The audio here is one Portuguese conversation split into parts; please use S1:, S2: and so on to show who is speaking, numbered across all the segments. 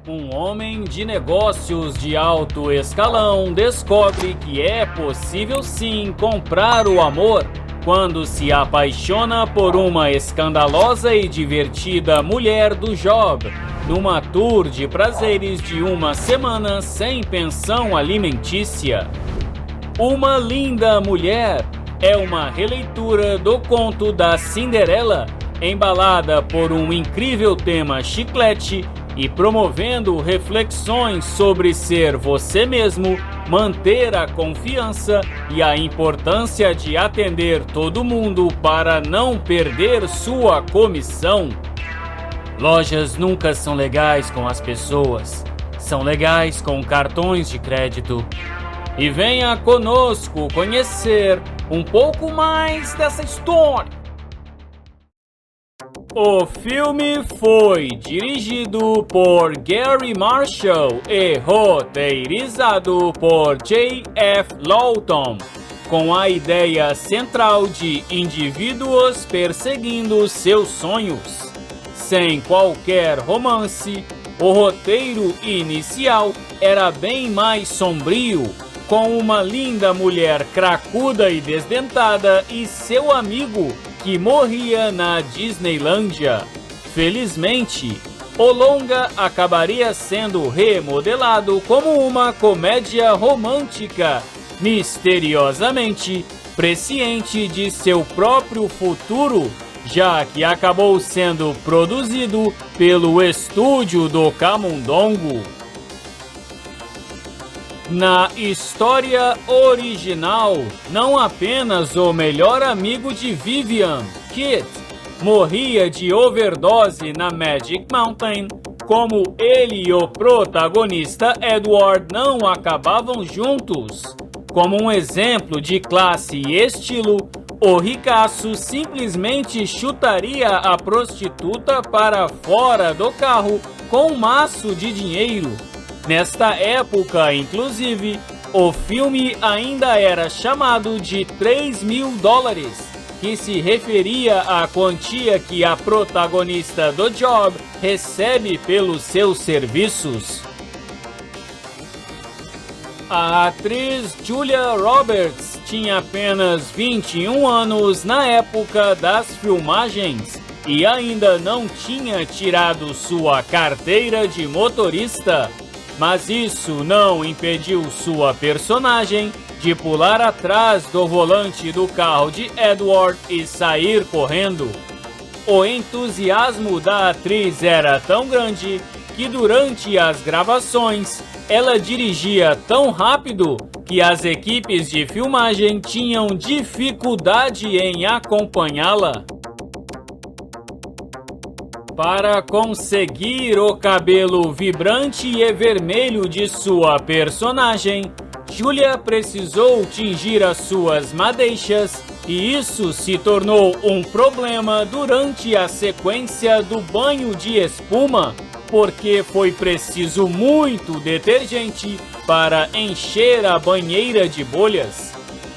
S1: Um homem de negócios de alto escalão descobre que é possível sim comprar o amor quando se apaixona por uma escandalosa e divertida mulher do job, numa tour de prazeres de uma semana sem pensão alimentícia. Uma Linda Mulher é uma releitura do conto da Cinderela, embalada por um incrível tema chiclete e promovendo reflexões sobre ser você mesmo, manter a confiança e a importância de atender todo mundo para não perder sua comissão. Lojas nunca são legais com as pessoas, são legais com cartões de crédito. E venha conosco conhecer um pouco mais dessa história. O filme foi dirigido por Gary Marshall e roteirizado por J.F. Lawton, com a ideia central de indivíduos perseguindo seus sonhos. Sem qualquer romance, o roteiro inicial era bem mais sombrio, com uma linda mulher cracuda e desdentada e seu amigo que morria na Disneylândia. Felizmente, o longa acabaria sendo remodelado como uma comédia romântica, misteriosamente presciente de seu próprio futuro, já que acabou sendo produzido pelo estúdio do Camundongo. Na história original, não apenas o melhor amigo de Vivian, Kit, morria de overdose na Magic Mountain, como ele e o protagonista Edward não acabavam juntos. Como um exemplo de classe e estilo, o ricaço simplesmente chutaria a prostituta para fora do carro com um maço de dinheiro. Nesta época, inclusive, o filme ainda era chamado de $3.000, que se referia à quantia que a protagonista do Job recebe pelos seus serviços. A atriz Julia Roberts tinha apenas 21 anos na época das filmagens e ainda não tinha tirado sua carteira de motorista. Mas isso não impediu sua personagem de pular atrás do volante do carro de Edward e sair correndo. O entusiasmo da atriz era tão grande que durante as gravações ela dirigia tão rápido que as equipes de filmagem tinham dificuldade em acompanhá-la. Para conseguir o cabelo vibrante e vermelho de sua personagem, Julia precisou tingir as suas madeixas e isso se tornou um problema durante a sequência do banho de espuma, porque foi preciso muito detergente para encher a banheira de bolhas.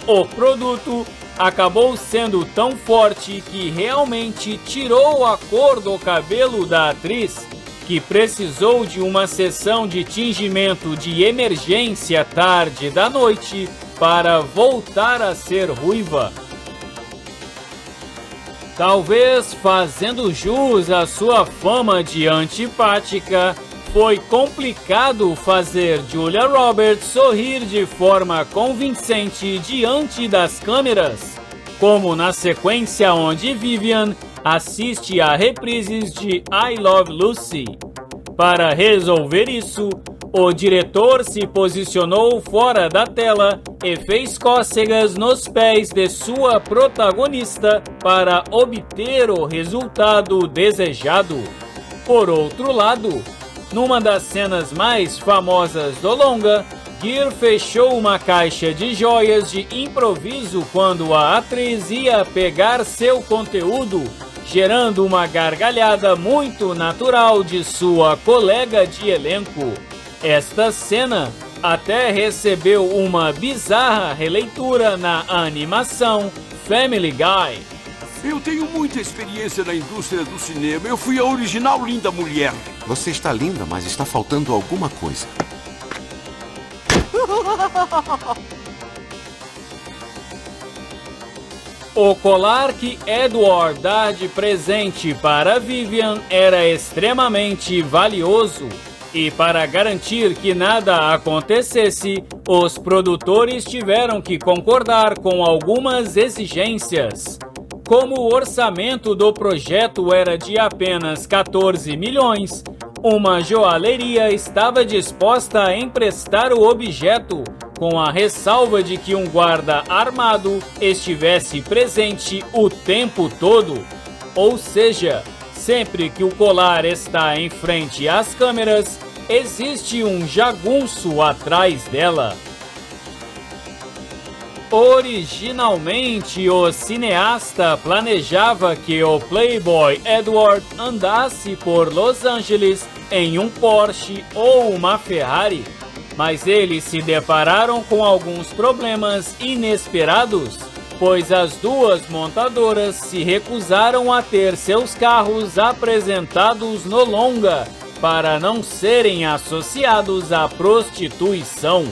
S1: O produto acabou sendo tão forte que realmente tirou a cor do cabelo da atriz, que precisou de uma sessão de tingimento de emergência tarde da noite para voltar a ser ruiva. Talvez fazendo jus à sua fama de antipática, foi complicado fazer Julia Roberts sorrir de forma convincente diante das câmeras, como na sequência onde Vivian assiste a reprises de I Love Lucy. Para resolver isso, o diretor se posicionou fora da tela e fez cócegas nos pés de sua protagonista para obter o resultado desejado. Por outro lado, numa das cenas mais famosas do longa, Gere fechou uma caixa de joias de improviso quando a atriz ia pegar seu conteúdo, gerando uma gargalhada muito natural de sua colega de elenco. Esta cena até recebeu uma bizarra releitura na animação Family Guy.
S2: Eu tenho muita experiência na indústria do cinema. Eu fui a original Linda Mulher.
S3: Você está linda, mas está faltando alguma coisa.
S1: O colar que Edward dá de presente para Vivian era extremamente valioso. E para garantir que nada acontecesse, os produtores tiveram que concordar com algumas exigências. Como o orçamento do projeto era de apenas 14 milhões, uma joalheria estava disposta a emprestar o objeto, com a ressalva de que um guarda armado estivesse presente o tempo todo. Ou seja, sempre que o colar está em frente às câmeras, existe um jagunço atrás dela. Originalmente, o cineasta planejava que o Playboy Edward andasse por Los Angeles em um Porsche ou uma Ferrari, mas eles se depararam com alguns problemas inesperados, pois as duas montadoras se recusaram a ter seus carros apresentados no longa, para não serem associados à prostituição.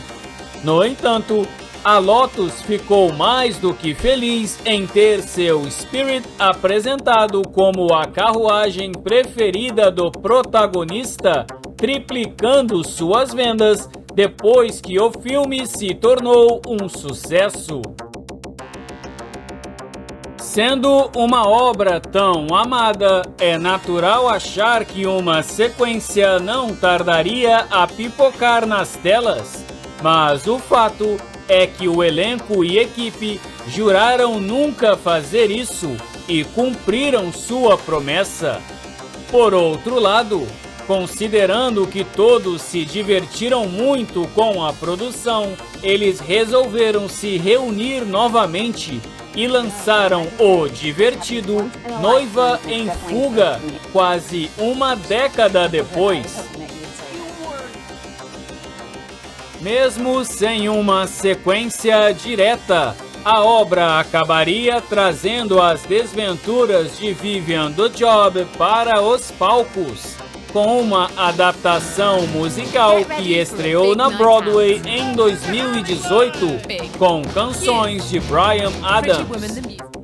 S1: No entanto, a Lotus ficou mais do que feliz em ter seu Spirit apresentado como a carruagem preferida do protagonista, triplicando suas vendas depois que o filme se tornou um sucesso. Sendo uma obra tão amada, é natural achar que uma sequência não tardaria a pipocar nas telas, mas o fato é que o elenco e equipe juraram nunca fazer isso e cumpriram sua promessa. Por outro lado, considerando que todos se divertiram muito com a produção, eles resolveram se reunir novamente e lançaram o divertido Noiva em Fuga, quase uma década depois. Mesmo sem uma sequência direta, a obra acabaria trazendo as desventuras de Vivian do Job para os palcos, com uma adaptação musical que estreou na Broadway em 2018, com canções de Bryan Adams.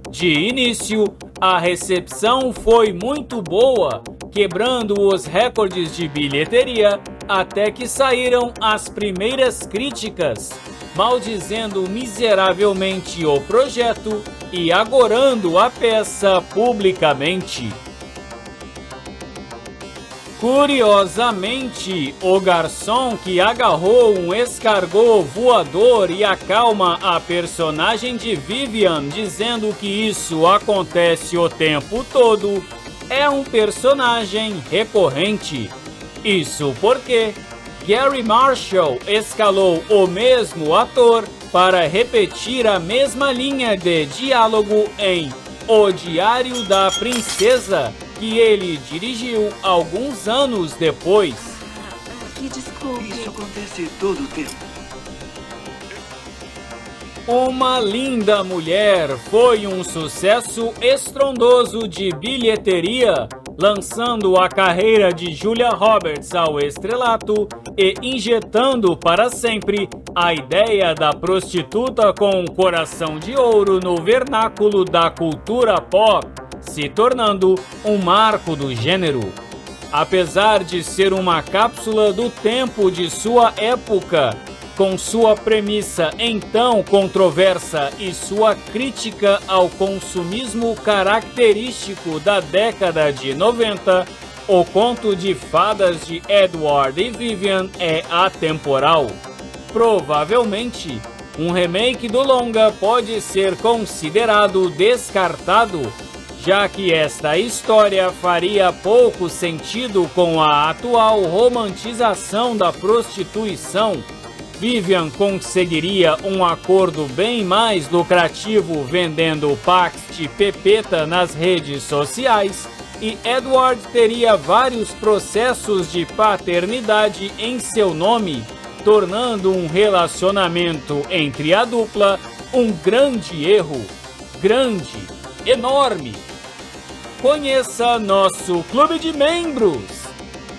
S1: De início, a recepção foi muito boa, quebrando os recordes de bilheteria, até que saíram as primeiras críticas, maldizendo miseravelmente o projeto e agorando a peça publicamente. Curiosamente, o garçom que agarrou um escargot voador e acalma a personagem de Vivian dizendo que isso acontece o tempo todo, é um personagem recorrente. Isso porque Gary Marshall escalou o mesmo ator para repetir a mesma linha de diálogo em O Diário da Princesa, que ele dirigiu alguns anos depois.
S2: Desculpe. Isso acontece todo o tempo.
S1: Uma Linda Mulher foi um sucesso estrondoso de bilheteria, lançando a carreira de Julia Roberts ao estrelato e injetando para sempre a ideia da prostituta com um coração de ouro no vernáculo da cultura pop, se tornando um marco do gênero. Apesar de ser uma cápsula do tempo de sua época, com sua premissa então controversa e sua crítica ao consumismo característico da década de 90, o conto de fadas de Edward e Vivian é atemporal. Provavelmente, um remake do longa pode ser considerado descartado, já que esta história faria pouco sentido com a atual romantização da prostituição. Vivian conseguiria um acordo bem mais lucrativo vendendo packs de pepeta nas redes sociais e Edward teria vários processos de paternidade em seu nome, tornando um relacionamento entre a dupla um grande erro. Grande enorme. Conheça nosso clube de membros.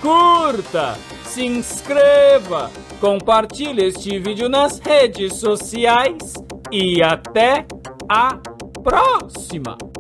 S1: Curta, se inscreva, compartilhe este vídeo nas redes sociais e até a próxima!